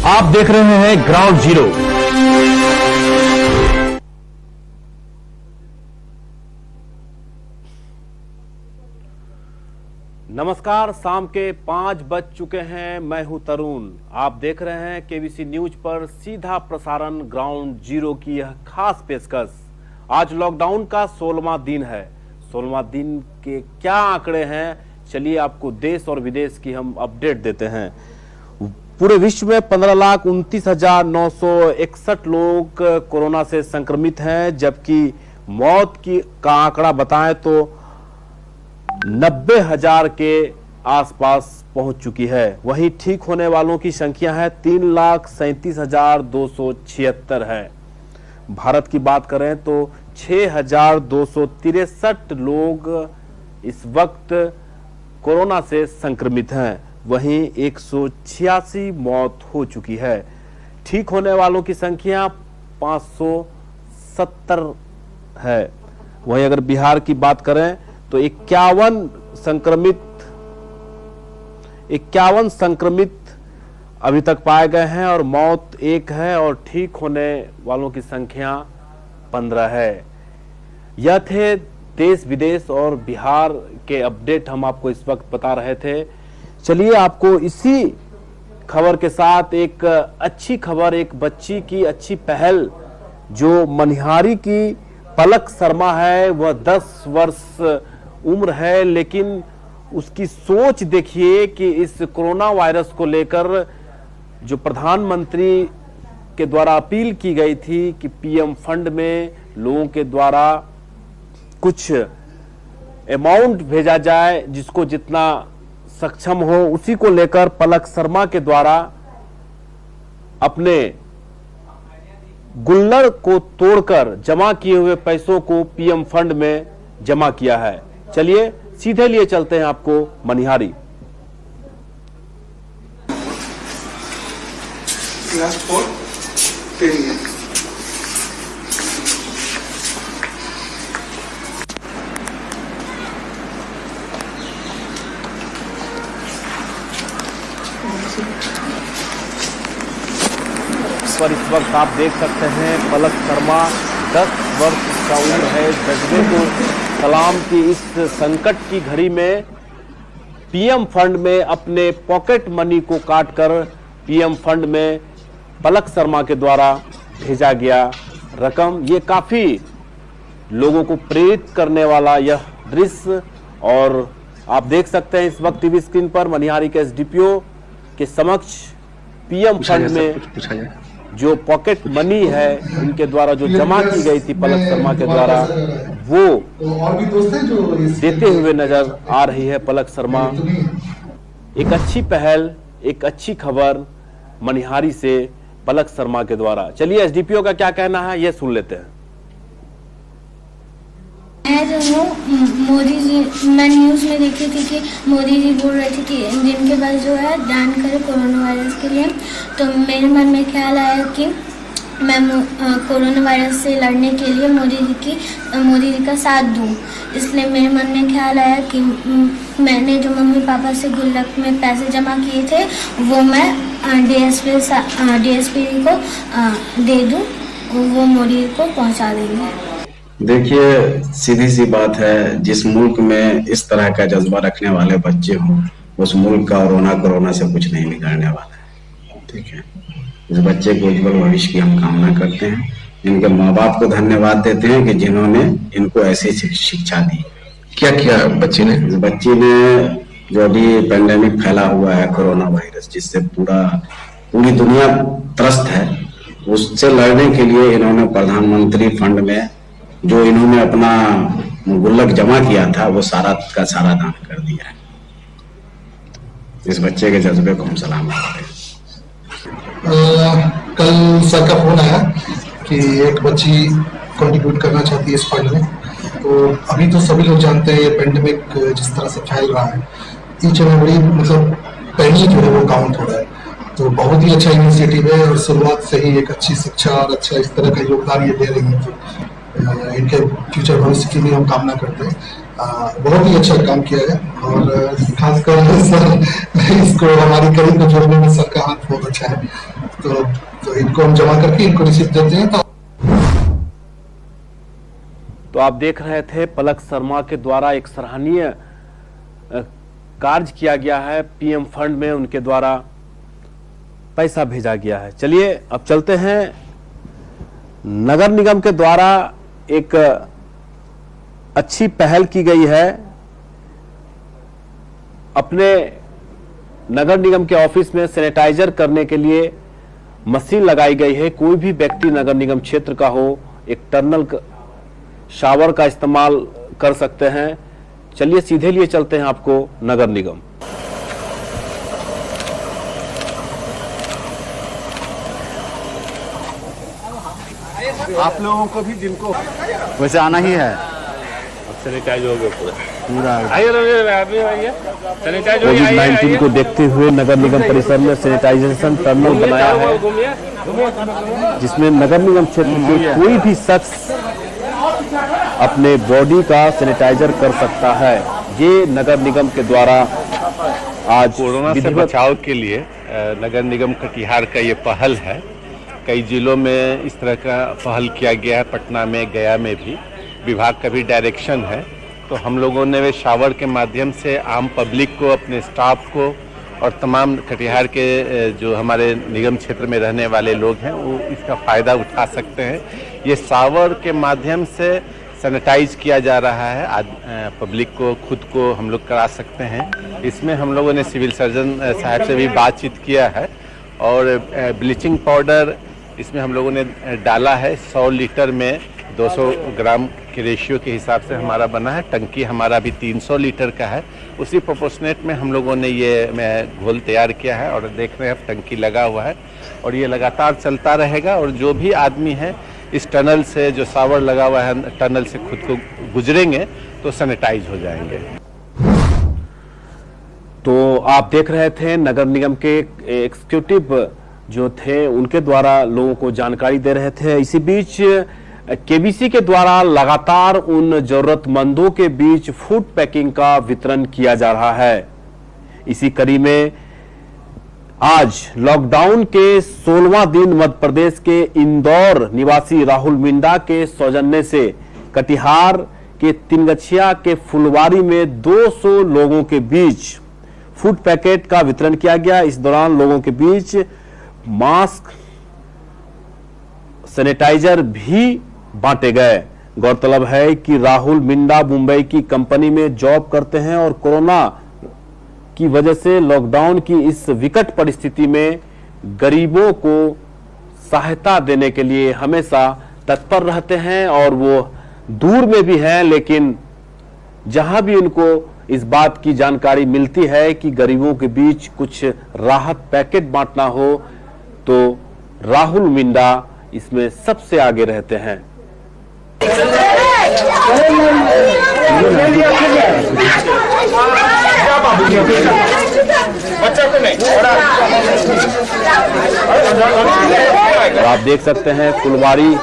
आप देख रहे हैं ग्राउंड जीरो। नमस्कार, शाम के 5 बज चुके हैं। मैं हूं तरुण। आप देख रहे हैं केबीसी न्यूज पर सीधा प्रसारण ग्राउंड जीरो की यह खास पेशकश। आज लॉकडाउन का 16वां दिन है। 16वां दिन के क्या आंकड़े हैं, चलिए आपको देश और विदेश की हम अपडेट देते हैं। पूरे विश्व में 15,29,961 लोग कोरोना से संक्रमित हैं, जबकि मौत का आंकड़ा बताएं तो 90,000 के आसपास पहुंच चुकी है। वहीं ठीक होने वालों की संख्या है 3,37,276 है। भारत की बात करें तो 6,263 लोग इस वक्त कोरोना से संक्रमित हैं। वहीं 186 मौत हो चुकी है। ठीक होने वालों की संख्या 570 है। वहीं अगर बिहार की बात करें तो 51 संक्रमित अभी तक पाए गए हैं और मौत 1 है और ठीक होने वालों की संख्या 15 है। यह थे देश विदेश और बिहार के अपडेट हम आपको इस वक्त बता रहे थे। चलिए आपको इसी खबर के साथ एक अच्छी खबर, एक बच्ची की अच्छी पहल, जो मनिहारी की पलक शर्मा है। वह 10 वर्ष उम्र है, लेकिन उसकी सोच देखिए कि इस कोरोना वायरस को लेकर जो प्रधानमंत्री के द्वारा अपील की गई थी कि पीएम फंड में लोगों के द्वारा कुछ अमाउंट भेजा जाए, जिसको जितना सक्षम हो, उसी को लेकर पलक शर्मा के द्वारा अपने गुल्लड़ को तोड़कर जमा किए हुए पैसों को पीएम फंड में जमा किया है। चलिए सीधे लिए चलते हैं आपको मनिहारी। क्लास 4 10 पर इस वक्त आप देख सकते हैं पलक शर्मा 10 वर्ष का उम्र है। जज्बे को सलाम की इस संकट की घड़ी में पीएम फंड में अपने पॉकेट मनी को काटकर पीएम फंड में पलक शर्मा के द्वारा भेजा गया रकम, ये काफी लोगों को प्रेरित करने वाला यह दृश्य। और आप देख सकते हैं इस वक्त टीवी स्क्रीन पर मनिहारी के एसडीपीओ के समक्ष पीएम फंड में जो पॉकेट मनी है इनके द्वारा जो जमा की गई थी पलक शर्मा के द्वारा, वो देते हुए नजर आ रही है पलक शर्मा। एक अच्छी पहल, एक अच्छी खबर मनिहारी से पलक शर्मा के द्वारा। चलिए एसडीपीओ का क्या कहना है ये सुन लेते हैं। मैं जो हूँ मोदी जी, मैं न्यूज़ में देखी थी कि मोदी जी बोल रहे थे कि जिनके पास जो है दान करे कोरोना वायरस के लिए, तो मेरे मन में ख्याल आया कि मैं कोरोना वायरस से लड़ने के लिए मोदी जी का साथ दूँ। इसलिए मेरे मन में ख्याल आया कि मैंने जो मम्मी पापा से गुल्लक में पैसे जमा किए थे वो मैं डीएसपी को दे दूँ, वो मोदी को पहुँचा देंगे। देखिए, सीधी सी बात है, जिस मुल्क में इस तरह का जज्बा रखने वाले बच्चे हों, उस मुल्क का कोरोना से कुछ नहीं बिगाड़ने वाला है। ठीक है, इस बच्चे को उज्जवल भविष्य की हम कामना करते हैं। इनके माँ बाप को धन्यवाद देते हैं कि जिन्होंने इनको ऐसी शिक्षा दी। क्या किया बच्ची ने? इस बच्ची ने जो अभी पेंडेमिक फैला हुआ है कोरोना वायरस, जिससे पूरी दुनिया त्रस्त है, उससे लड़ने के लिए इन्होंने प्रधानमंत्री फंड में जो इन्होंने अपना गुल्लक जमा किया था वो सारा का सारा दान कर दिया है। इस बच्चे के जज्बे को हम सलाम करते हैं। कल सर का फोन आया कि एक बच्ची कंट्रीब्यूट करना चाहती है इस फंड में। तो अभी तो सभी लोग जानते हैं ये पेंडेमिक जिस तरह से फैल रहा है, ईच एंड एवरी मतलब पेनी जो है वो काउंट हो रहा है। तो बहुत ही अच्छा इनिशिएटिव है और शुरुआत से ही एक अच्छी शिक्षा और अच्छा इस तरह का योगदान ये दे रही है। इनके फ्यूचर भविष्य की भी हम कामना करते हैं। बहुत ही अच्छा काम किया है और खासकर सर इसको हमारी कड़ी को जोड़ने में सर का हाथ बहुत अच्छा है। तो इनको हम जमा करके इनको रिसीव देते हैं। तो आप देख रहे थे पलक शर्मा के द्वारा एक सराहनीय कार्य किया गया है। पीएम फंड में उनके द्वारा पैसा भेजा गया है। चलिए अब चलते हैं, नगर निगम के द्वारा एक अच्छी पहल की गई है। अपने नगर निगम के ऑफिस में सैनिटाइजर करने के लिए मशीन लगाई गई है। कोई भी व्यक्ति नगर निगम क्षेत्र का हो एक टर्नल शावर का इस्तेमाल कर सकते हैं। चलिए सीधे लिए चलते हैं आपको नगर निगम। आप लोगों को भी जिनको वैसे आना ही है, सैनिटाइज हो गया पूरा कोविड-19 को देखते हुए नगर निगम परिसर में सैनिटाइजेशन टर्नल बनाया है, जिसमें नगर निगम क्षेत्र के कोई भी शख्स अपने बॉडी का सैनिटाइजर कर सकता है। ये नगर निगम के द्वारा आज कोरोना से बचाव के लिए नगर निगम कटिहार का ये पहल है। कई जिलों में इस तरह का पहल किया गया है, पटना में, गया में भी विभाग का भी डायरेक्शन है। तो हम लोगों ने वे शावर के माध्यम से आम पब्लिक को, अपने स्टाफ को और तमाम कटिहार के जो हमारे निगम क्षेत्र में रहने वाले लोग हैं वो इसका फ़ायदा उठा सकते हैं। ये शावर के माध्यम से सैनिटाइज किया जा रहा है। आज पब्लिक को, खुद को हम लोग करा सकते हैं। इसमें हम लोगों ने सिविल सर्जन साहब से भी बातचीत किया है और ब्लीचिंग पाउडर इसमें हम लोगों ने डाला है। 100 लीटर में 200 ग्राम के रेशियो के हिसाब से हमारा बना है। टंकी हमारा भी 300 लीटर का है। उसी प्रोपोर्शनेट में हम लोगों ने ये घोल तैयार किया है और देख रहे हैं अब टंकी लगा हुआ है और ये लगातार चलता रहेगा। और जो भी आदमी है इस टनल से, जो शावर लगा हुआ है टनल से, खुद को गुजरेंगे तो सैनिटाइज हो जाएंगे। तो आप देख रहे थे नगर निगम के एग्जीक्यूटिव जो थे उनके द्वारा लोगों को जानकारी दे रहे थे। इसी बीच केबीसी के द्वारा लगातार उन जरूरतमंदों के बीच फूड पैकिंग का वितरण किया जा रहा है। इसी कड़ी में आज लॉकडाउन के 16वां दिन मध्य प्रदेश के इंदौर निवासी राहुल मिंडा के सौजन्य से कटिहार के तिनगछिया के फुलवारी में 200 लोगों के बीच फूड पैकेट का वितरण किया गया। इस दौरान लोगों के बीच मास्क, सैनिटाइजर भी बांटे गए। गौरतलब है कि राहुल मिंडा मुंबई की कंपनी में जॉब करते हैं और कोरोना की वजह से लॉकडाउन की इस विकट परिस्थिति में गरीबों को सहायता देने के लिए हमेशा तत्पर रहते हैं और वो दूर में भी हैं, लेकिन जहां भी उनको इस बात की जानकारी मिलती है कि गरीबों के बीच कुछ राहत पैकेट बांटना हो तो राहुल मिंडा इसमें सबसे आगे रहते हैं। आप देख सकते हैं फुलवारी,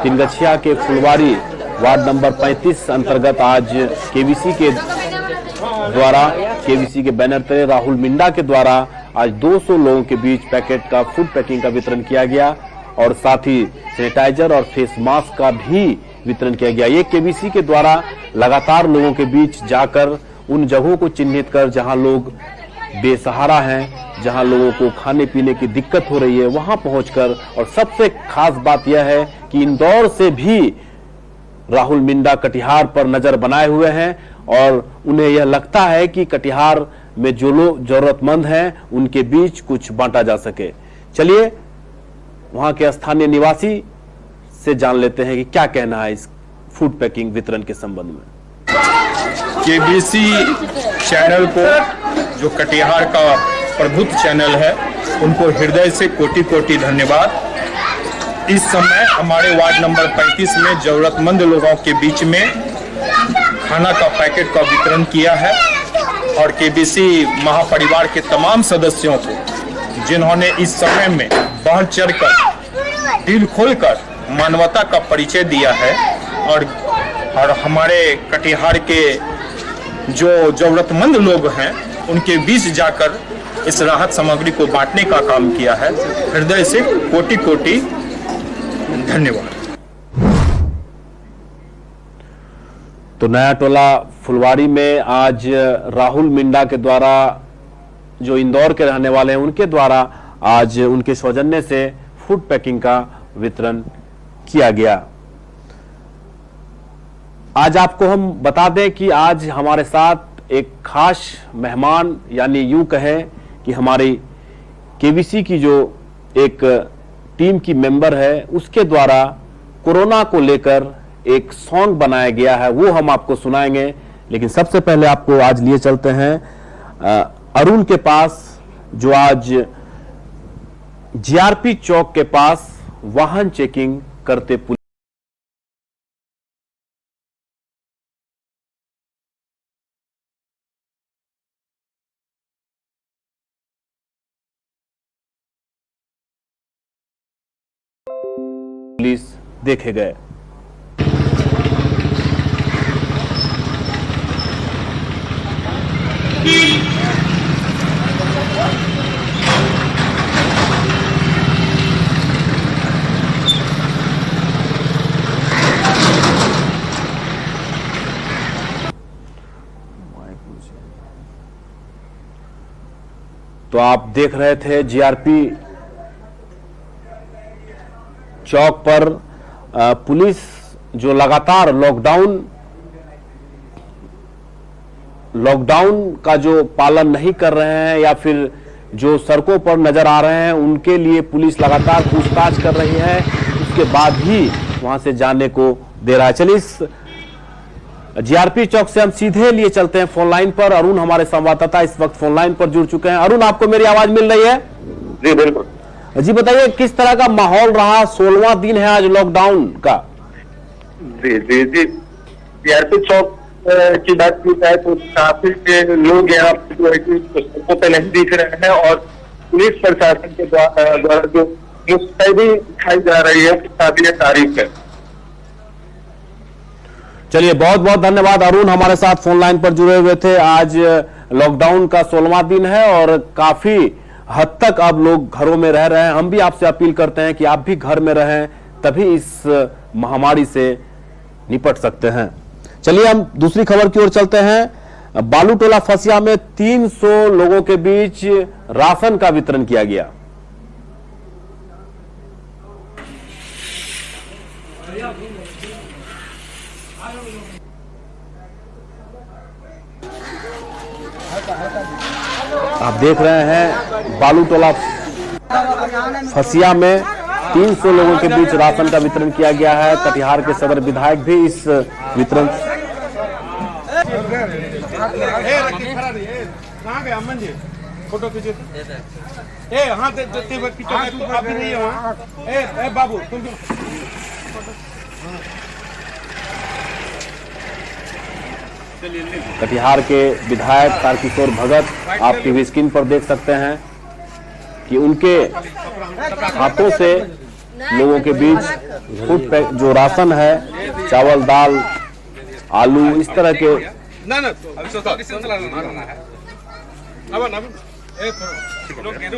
तिनगछिया के फुलवारी वार्ड नंबर 35 अंतर्गत आज केबीसी के द्वारा, केबीसी के बैनर तले राहुल मिंडा के द्वारा आज 200 लोगों के बीच पैकेट का, फूड पैकिंग का वितरण किया गया और साथ ही सैनिटाइजर और फेस मास्क का भी वितरण किया गया। ये केबीसी के द्वारा लगातार लोगों के बीच जाकर उन जगहों को चिन्हित कर जहां लोग बेसहारा हैं, जहां लोगों को खाने पीने की दिक्कत हो रही है, वहां पहुंचकर, और सबसे खास बात यह है कि इंदौर से भी राहुल मिंडा कटिहार पर नजर बनाए हुए हैं और उन्हें यह लगता है कि कटिहार में जो लोग जरूरतमंद हैं उनके बीच कुछ बांटा जा सके। चलिए वहां के स्थानीय निवासी से जान लेते हैं कि क्या कहना है इस फूड पैकिंग वितरण के संबंध में। केबीसी चैनल को, जो कटिहार का प्रभुत्व चैनल है, उनको हृदय से कोटि कोटि धन्यवाद। इस समय हमारे वार्ड नंबर 35 में जरूरतमंद लोगों के बीच में खाना का पैकेट का वितरण किया है और केबीसी महापरिवार के तमाम सदस्यों को, जिन्होंने इस समय में बढ़ चढ़कर, दिल खोलकर मानवता का परिचय दिया है और और हमारे कटिहार के जो जरूरतमंद लोग हैं उनके बीच जाकर इस राहत सामग्री को बांटने का काम किया है। हृदय से कोटि कोटि धन्यवाद। तो नया टोला फुलवारी में आज राहुल मिंडा के द्वारा, जो इंदौर के रहने वाले हैं, उनके द्वारा आज उनके सौजन्य से फूड पैकिंग का वितरण किया गया। आज आपको हम बता दें कि आज हमारे साथ एक खास मेहमान, यानी यूं कहें कि हमारी केबीसी की जो एक टीम की मेंबर है, उसके द्वारा कोरोना को लेकर एक सॉन्ग बनाया गया है, वो हम आपको सुनाएंगे। लेकिन सबसे पहले आपको आज लिए चलते हैं अरुण के पास, जो आज जीआरपी चौक के पास वाहन चेकिंग करते पुलिस देखे गए। तो आप देख रहे थे जीआरपी चौक पर पुलिस जो लगातार लॉकडाउन का जो पालन नहीं कर रहे हैं या फिर जो सड़कों पर नजर आ रहे हैं, उनके लिए पुलिस लगातार पूछताछ कर रही है, उसके बाद ही वहां से जाने को दे रहा है। चलिए इस जीआरपी चौक से हम सीधे लिए चलते हैं फोन लाइन पर। अरुण हमारे संवाददाता इस वक्त फोन लाइन पर जुड़ चुके हैं। अरुण, आपको मेरी आवाज मिल रही है? जी बिल्कुल। जी बताइए, किस तरह का माहौल रहा? 16वां दिन है आज लॉकडाउन का। जी जी जी, जीआरपी चौक की बात की जाए तो काफी लोग यहाँ जो है कि सड़कों पे नहीं दिख रहे हैं और पुलिस प्रशासन के द्वारा जो मुस्तैदी दिखाई जा रही है, काबिल तारीफ है। चलिए, बहुत बहुत धन्यवाद अरुण, हमारे साथ फोन लाइन पर जुड़े हुए थे। आज लॉकडाउन का 16वां दिन है और काफी हद तक अब लोग घरों में रह रहे हैं। हम भी आपसे अपील करते हैं कि आप भी घर में रहें, तभी इस महामारी से निपट सकते हैं। चलिए हम दूसरी खबर की ओर चलते हैं। बालूटोला फसिया में 300 लोगों के बीच राशन का वितरण किया गया। आप देख रहे हैं बालूटोला फसिया में 300 लोगों के बीच राशन का वितरण किया गया है। कटिहार के सदर विधायक भी इस वितरण फोटो खींचे बाबू तुम कटिहार के विधायक तारकिशोर भगत आप टीवी स्क्रीन पर देख सकते हैं कि उनके हाथों से लोगों के बीच फूड पैक जो राशन है, चावल, दाल, आलू, इस तरह के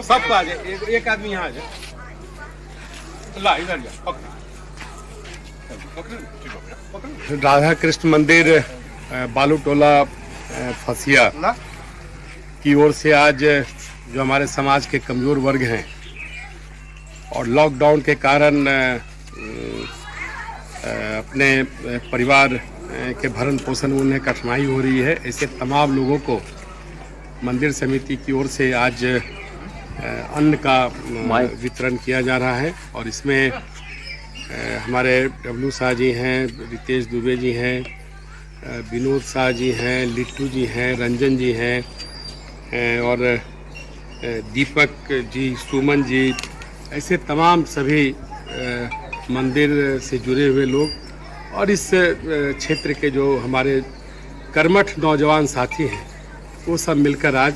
सबको आ जाए, एक आदमी यहाँ आ जाए, ला इधर राधा कृष्ण मंदिर बालूटोला फसिया की ओर से आज जो हमारे समाज के कमजोर वर्ग हैं और लॉकडाउन के कारण अपने परिवार के भरण पोषण में उन्हें कठिनाई हो रही है, ऐसे तमाम लोगों को मंदिर समिति की ओर से आज अन्न का वितरण किया जा रहा है। और इसमें हमारे डब्लू शाह जी हैं, रितेश दुबे जी हैं, विनोद शाह जी हैं, लिट्टू जी हैं, रंजन जी हैं और दीपक जी, सुमन जी, ऐसे तमाम सभी मंदिर से जुड़े हुए लोग और इस क्षेत्र के जो हमारे कर्मठ नौजवान साथी हैं, वो सब मिलकर आज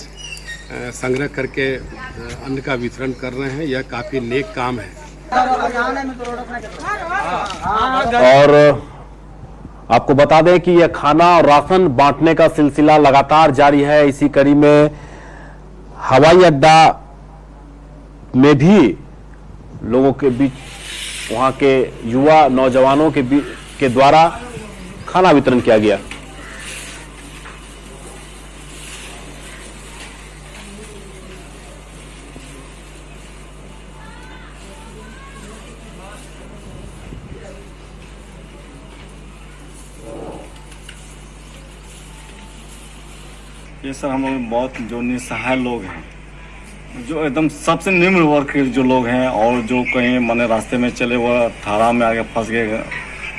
संग्रह करके अन्न का वितरण कर रहे हैं। यह काफ़ी नेक काम है। और आपको बता दें कि यह खाना और राशन बांटने का सिलसिला लगातार जारी है। इसी कड़ी में हवाई अड्डा में भी लोगों के बीच, वहां के युवा नौजवानों के द्वारा खाना वितरण किया गया। ये सर हम लोग बहुत जो निसहाय लोग हैं, जो एकदम सबसे निम्न वर्ग के जो लोग हैं और जो कहीं माने रास्ते में चले वह थारा में आके फंस गए,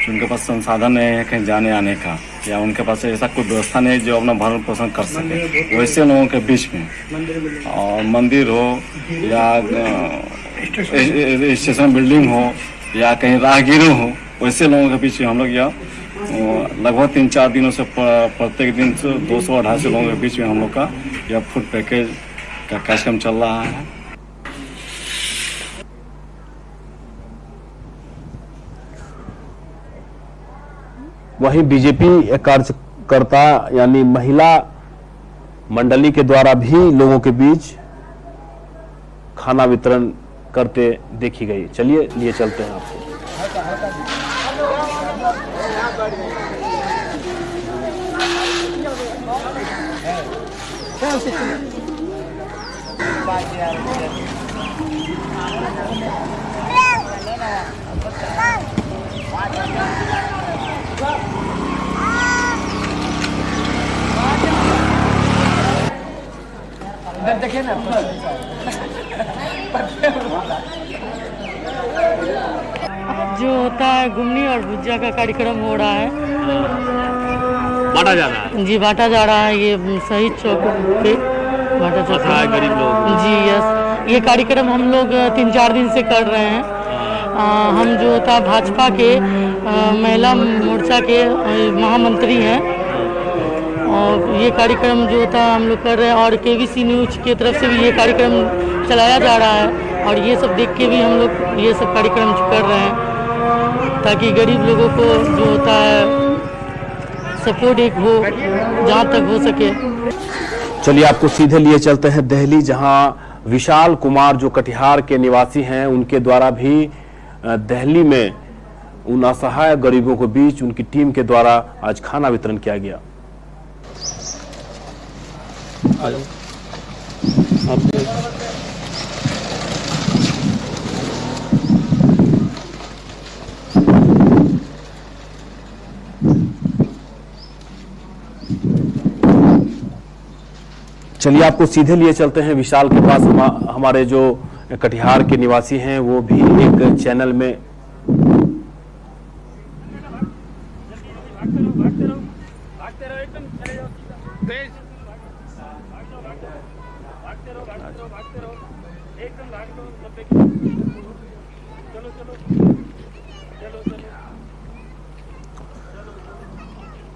उनके पास संसाधन नहीं है कहीं जाने आने का, या उनके पास ऐसा कोई व्यवस्था नहीं जो अपना भरण पोषण कर सके, वैसे लोगों के बीच में और मंदिर हो या स्टेशन बिल्डिंग हो या कहीं राहगीरों हो, वैसे लोगों के बीच में हम लोग यह लगभग 3-4 दिनों से प्रत्येक दिन 200-250 लोगों के बीच में हम लोग का यह फूड पैकेज का कार्यक्रम चल रहा है। वहीं बीजेपी कार्यकर्ता यानी महिला मंडली के द्वारा भी लोगों के बीच खाना वितरण करते देखी गई। चलिए लिए चलते हैं आपको। देखिए ना जो होता है घुमनी और भुजिया का कार्यक्रम हो रहा है, बांटा जा रहा है। जी बांटा जा रहा है, ये शहीद चौक पे बांटा जा रहा है गरीब लोग। जी यस, ये कार्यक्रम हम लोग 3-4 दिन से कर रहे हैं। हम जो होता है भाजपा के महिला मोर्चा के महामंत्री हैं और ये कार्यक्रम जो होता है हम लोग कर रहे हैं और केबीसी न्यूज की तरफ से भी ये कार्यक्रम चलाया जा रहा है और ये सब देख के भी हम लोग ये सब कार्यक्रम कर रहे हैं ताकि गरीब लोगों को जो होता है सपोर्ट एक हो जहाँ तक हो सके। चलिए आपको सीधे लिए चलते हैं दिल्ली, जहां विशाल कुमार जो कटिहार के निवासी हैं उनके द्वारा भी दिल्ली में उन असहाय गरीबों के बीच उनकी टीम के द्वारा आज खाना वितरण किया गया। चलिए आपको सीधे लिए चलते हैं विशाल के पास। हमारे जो कटिहार के निवासी हैं वो भी एक चैनल में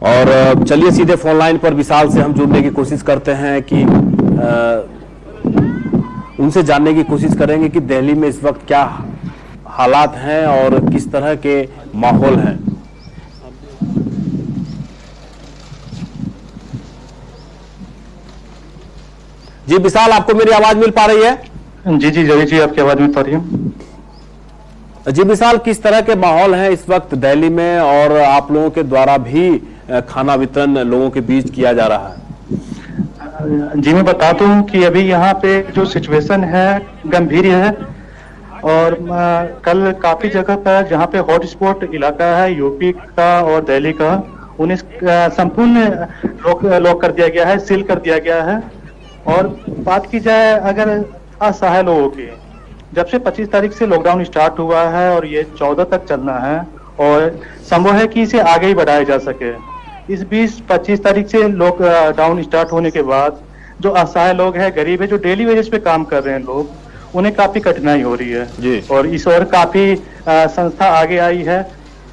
और चलिए सीधे फोन लाइन पर विशाल से हम जुड़ने की कोशिश करते हैं कि उनसे जानने की कोशिश करेंगे कि दिल्ली में इस वक्त क्या हालात हैं और किस तरह के माहौल हैं। जी विशाल, आपको मेरी आवाज मिल पा रही है? जी जी जरूर जी, आपकी आवाज मिल पा रही है। जी विशाल, किस तरह के माहौल हैं इस वक्त दिल्ली में और आप लोगों के द्वारा भी खाना वितरण लोगों के बीच किया जा रहा है? जी मैं बता दूं कि अभी यहाँ पे जो सिचुएशन है गंभीर है और कल काफी जगह पर जहाँ पे हॉटस्पॉट इलाका है यूपी का और दिल्ली का, उन्हें संपूर्ण लॉक कर दिया गया है, सील कर दिया गया है। और बात की जाए अगर असहाय लोगों की, जब से 25 तारीख से लॉकडाउन स्टार्ट हुआ है और ये 14 तक चलना है और संभव है कि इसे आगे ही बढ़ाया जा सके। इस 20-25 तारीख से लॉकडाउन स्टार्ट होने के बाद जो असहाय लोग हैं, गरीब है, जो डेली वेजेस पे काम कर रहे हैं लोग, उन्हें काफी कठिनाई हो रही है जी। और इस और काफी संस्था आगे आई है।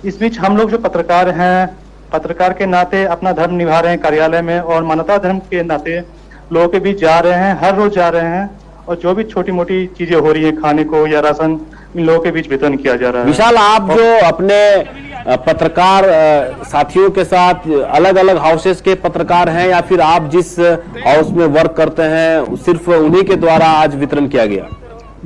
इस बीच हम लोग जो पत्रकार हैं, पत्रकार के नाते अपना धर्म निभा रहे हैं कार्यालय में और मानवता धर्म के नाते लोगों के बीच जा रहे हैं, हर रोज जा रहे हैं और जो भी छोटी मोटी चीजें हो रही है खाने को या राशन, इन लोगों के बीच वितरण किया जा रहा है। विशाल, आप जो अपने पत्रकार साथियों के साथ अलग अलग हाउसेस के पत्रकार हैं, या फिर आप जिस हाउस में वर्क करते हैं सिर्फ उन्हीं के द्वारा आज वितरण किया गया?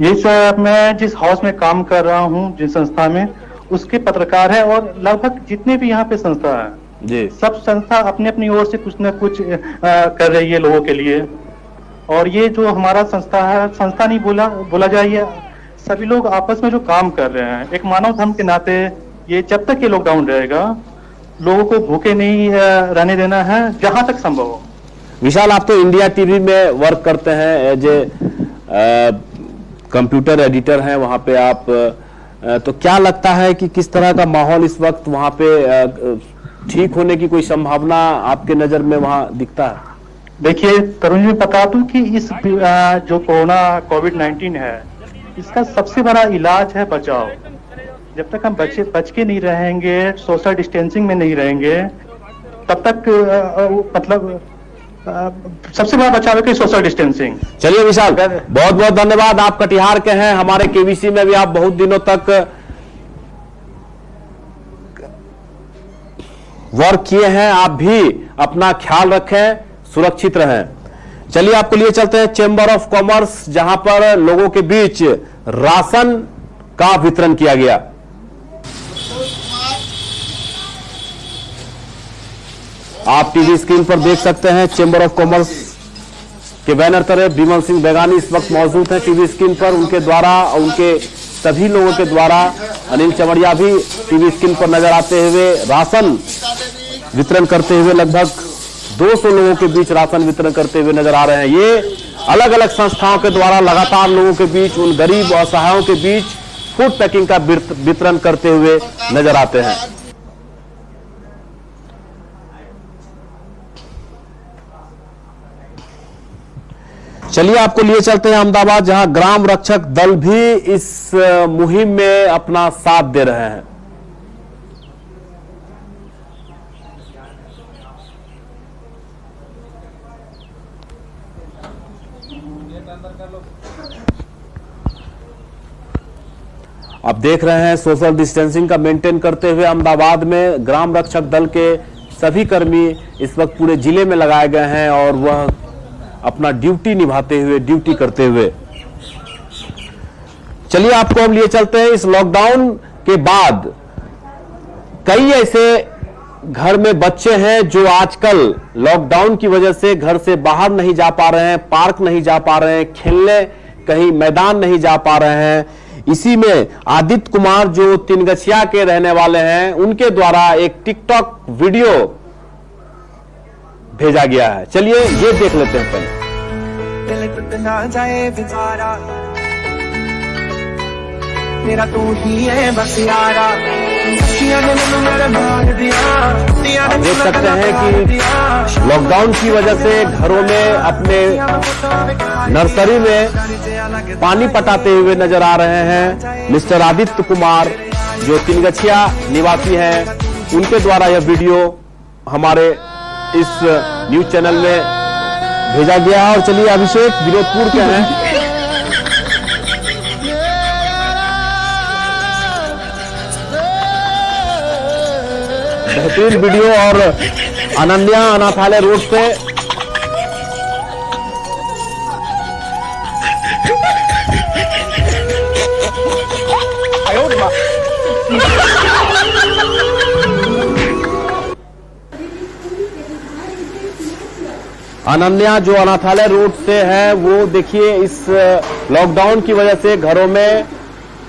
ये सर, मैं जिस हाउस में काम कर रहा हूँ, जिस संस्था में, उसके पत्रकार है और लगभग जितने भी यहाँ पे संस्था है जी, सब संस्था अपनी अपनी ओर से कुछ न कुछ कर रही है लोगों के लिए। और ये जो हमारा संस्था है, संस्था नहीं बोला जाए, सभी लोग आपस में जो काम कर रहे हैं एक मानव धर्म के नाते, ये जब तक ये लॉकडाउन रहेगा लोगों को भूखे नहीं रहने देना है जहां तक संभव हो। विशाल, आप तो इंडिया टीवी में वर्क करते हैं, एज ए कंप्यूटर एडिटर हैं वहां पे आप, तो क्या लगता है कि किस तरह का माहौल इस वक्त वहां पे ठीक होने की कोई संभावना आपके नजर में वहां दिखता है? देखिए तरुण जी, बता दूं कि इस जो कोरोना कोविड-19 है, इसका सबसे बड़ा इलाज है बचाव। जब तक हम बच के नहीं रहेंगे, सोशल डिस्टेंसिंग में नहीं रहेंगे, तब तक मतलब सबसे बड़ा बचाव है कि सोशल डिस्टेंसिंग। चलिए विशाल, बहुत बहुत धन्यवाद। आप कटिहार के हैं, हमारे केबीसी में भी आप बहुत दिनों तक वर्क किए हैं। आप भी अपना ख्याल रखें, सुरक्षित रहें। चलिए आपको लिए चलते हैं चेंबर ऑफ कॉमर्स, जहां पर लोगों के बीच राशन का वितरण किया गया। आप टीवी स्क्रीन पर देख सकते हैं चेंबर ऑफ कॉमर्स के बैनर तले बिमल सिंह बेगानी इस वक्त मौजूद हैं टीवी स्क्रीन पर। उनके द्वारा, उनके सभी लोगों के द्वारा, अनिल चमड़िया भी टीवी स्क्रीन पर नजर आते हुए राशन वितरण करते हुए, लगभग 200 लोगों के बीच राशन वितरण करते हुए नजर आ रहे हैं। ये अलग अलग संस्थाओं के द्वारा लगातार लोगों के बीच, उन गरीब असहायों के बीच फूड पैकिंग का वितरण करते हुए नजर आते हैं। चलिए आपको लिए चलते हैं अहमदाबाद, जहां ग्राम रक्षक दल भी इस मुहिम में अपना साथ दे रहे हैं। आप देख रहे हैं सोशल डिस्टेंसिंग का मेंटेन करते हुए अहमदाबाद में ग्राम रक्षक दल के सभी कर्मी इस वक्त पूरे जिले में लगाए गए हैं और वह अपना ड्यूटी निभाते हुए, ड्यूटी करते हुए। चलिए आपको हम लिए चलते हैं इस लॉकडाउन के बाद कई ऐसे घर में बच्चे हैं जो आजकल लॉकडाउन की वजह से घर से बाहर नहीं जा पा रहे हैं, पार्क नहीं जा पा रहे हैं, खेलने कहीं मैदान नहीं जा पा रहे हैं। इसी में आदित्य कुमार जो तिनगछिया के रहने वाले हैं, उनके द्वारा एक टिकटॉक वीडियो भेजा गया है। चलिए ये देख लेते हैं पहले। दिल टूट ना जाए बेचारा, मेरा तू ही है बस यारा। आप देख सकते हैं कि लॉकडाउन की वजह से घरों में अपने नर्सरी में पानी पटाते हुए नजर आ रहे हैं मिस्टर आदित्य कुमार, जो तिनगछिया निवासी हैं। उनके द्वारा यह वीडियो हमारे इस न्यूज चैनल में भेजा गया। और चलिए अभिषेक विनोदपुर के हैं, बेहतरीन वीडियो। और अनन्या अनाथालय रोड पे अनन्या जो अनाथालय रोड से है, वो देखिए इस लॉकडाउन की वजह से घरों में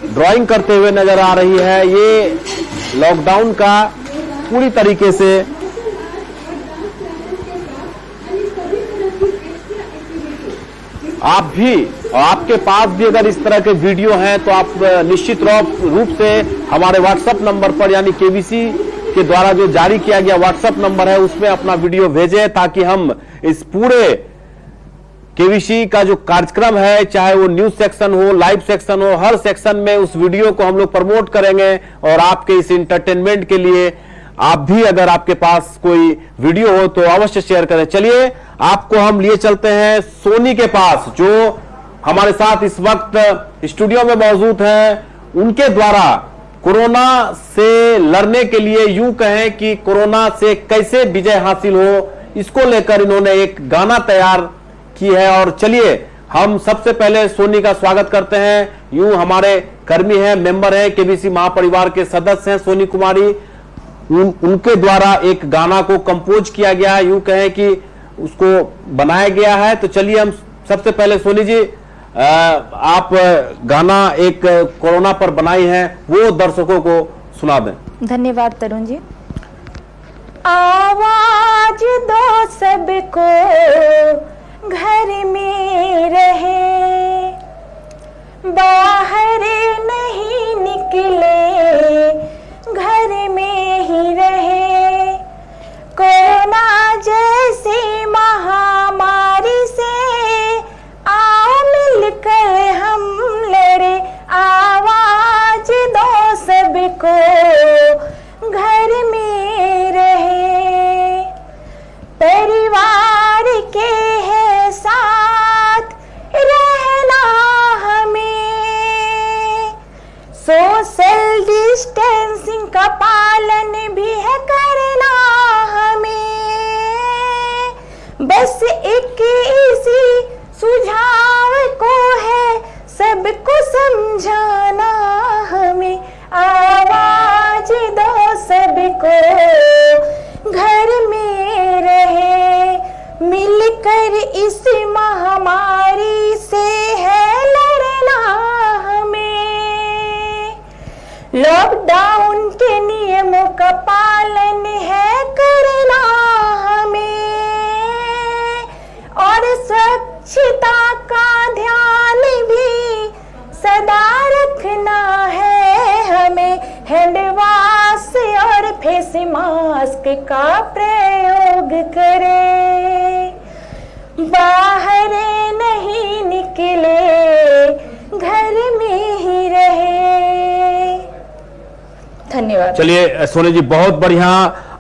ड्राइंग करते हुए नजर आ रही है। ये लॉकडाउन का पूरी तरीके से आप भी और आपके पास भी अगर इस तरह के वीडियो हैं तो आप निश्चित रूप से हमारे व्हाट्सएप नंबर पर, यानी केबीसी के द्वारा जो जारी किया गया व्हाट्सएप नंबर है, उसमें अपना वीडियो भेजें, ताकि हम इस पूरे केबीसी का जो कार्यक्रम है, चाहे वो न्यूज सेक्शन हो, लाइव सेक्शन हो, हर सेक्शन में उस वीडियो को हम लोग प्रमोट करेंगे। और आपके इस इंटरटेनमेंट के लिए आप भी अगर आपके पास कोई वीडियो हो तो अवश्य शेयर करें। चलिए आपको हम लिए चलते हैं सोनी के पास, जो हमारे साथ इस वक्त स्टूडियो में मौजूद हैं। उनके द्वारा कोरोना से लड़ने के लिए, यूं कहें कि कोरोना से कैसे विजय हासिल हो, इसको लेकर इन्होंने एक गाना तैयार की है। और चलिए हम सबसे पहले सोनी का स्वागत करते हैं। यूं हमारे कर्मी हैं, मेंबर हैं, केबीसी महापरिवार के सदस्य हैं सोनी कुमारी। उनके द्वारा एक गाना को कंपोज किया गया है, यूं कहें कि उसको बनाया गया है। तो चलिए हम सबसे पहले सोनी जी, आप गाना एक कोरोना पर बनाई है, वो दर्शकों को सुना दें। धन्यवाद तरुण जी। आवाज दो सबको घर में रहे, बाहर नहीं निकले, घर में ही रहे। कोरोना जैसी महामारी से आओ मिलकर हम लड़े, आवाज दो सबको घर में रहे। परिवार के है साथ रहना हमें, सोशल डिस्टेंसिंग का पालन भी है करना हमें। बस एक इसी सुझाव को है सबको समझाना हमें, आवाज दो सबको घर में रहे। मिलकर इस महामारी से है लड़ना हमें। लॉकडाउन के नियमों का पालन है करना हमें, और स्वच्छता का ध्यान भी सदा रखना है हमें। हैंड वॉश और फेस मास्क का प्रयोग करें, बाहर नहीं निकले, घर में ही रहे। धन्यवाद। चलिए सोनी जी, बहुत बढ़िया।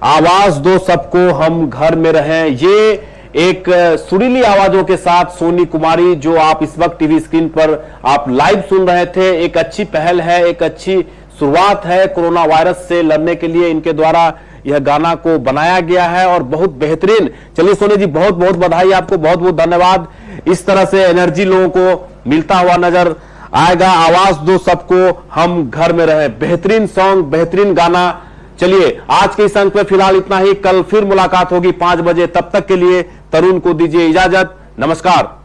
आवाज दो सबको हम घर में रहें, ये एक सुरीली आवाजों के साथ सोनी कुमारी, जो आप इस वक्त टीवी स्क्रीन पर आप लाइव सुन रहे थे। एक अच्छी पहल है, एक अच्छी शुरुआत है कोरोना वायरस से लड़ने के लिए। इनके द्वारा यह गाना को बनाया गया है और बहुत बेहतरीन। चलिए सोनी जी, बहुत बहुत बधाई आपको, बहुत बहुत धन्यवाद। इस तरह से एनर्जी लोगों को मिलता हुआ नजर आएगा। आवाज दो सबको हम घर में रहे, बेहतरीन सॉन्ग, बेहतरीन गाना। चलिए आज के इस अंक में फिलहाल इतना ही। कल फिर मुलाकात होगी 5 बजे। तब तक के लिए तरुण को दीजिए इजाजत। नमस्कार।